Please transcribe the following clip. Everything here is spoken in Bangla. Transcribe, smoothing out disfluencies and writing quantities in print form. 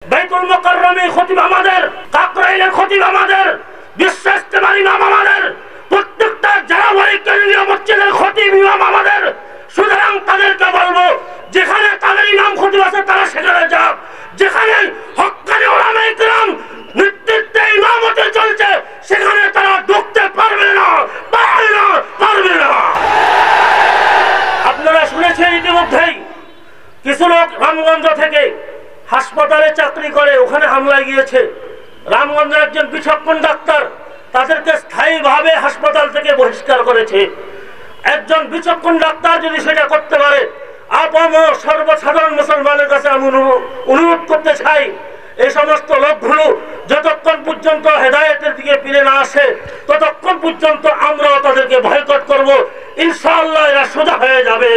বাইতুল মুকাররমের খতিব আমাদের, কাকরাইলের খতিব আমাদের, বিশ্ব ইজতেমার ইমাম আমাদের, প্রত্যেকটা জানাবাড়ি কেন্দ্রীয় মসজিদের খতিব ইমাম আমাদের। সুতরাং তাদেরকে বলবো, যেখানে তাদের ইমাম খতিব আছে তারা সেখানে যাক, যেখানে হক্কানি উলামায়ে কিরাম নেতৃত্বে ইমামতে চলছে সেখানে তারা ঢুকতে পারবে না, পারবে না, পারবে না। আপনারা শুনেছেন ইতিমধ্যেই কিছু লোক রামগঞ্জ থেকে হাসপাতালে চাকরি করে ওখানে হামলায় গিয়েছে। রামগঞ্জের একজন বিচক্ষণ ডাক্তার তাদেরকে স্থায়ীভাবে হাসপাতাল থেকে বহিষ্কার করেছে। একজন বিচক্ষণ ডাক্তার যদি সেটা করতে পারে, আপামর সর্বসাধারণ মুসলমানের কাছে আমি অনুরোধ করতে চাই, এই সমস্ত লোকগুলো যতক্ষণ পর্যন্ত হেদায়েতের দিকে ফিরে না আসে ততক্ষণ পর্যন্ত আমরাও তাদেরকে বয়কট করব। ইনশাআল্লাহ এরা সোজা হয়ে যাবে।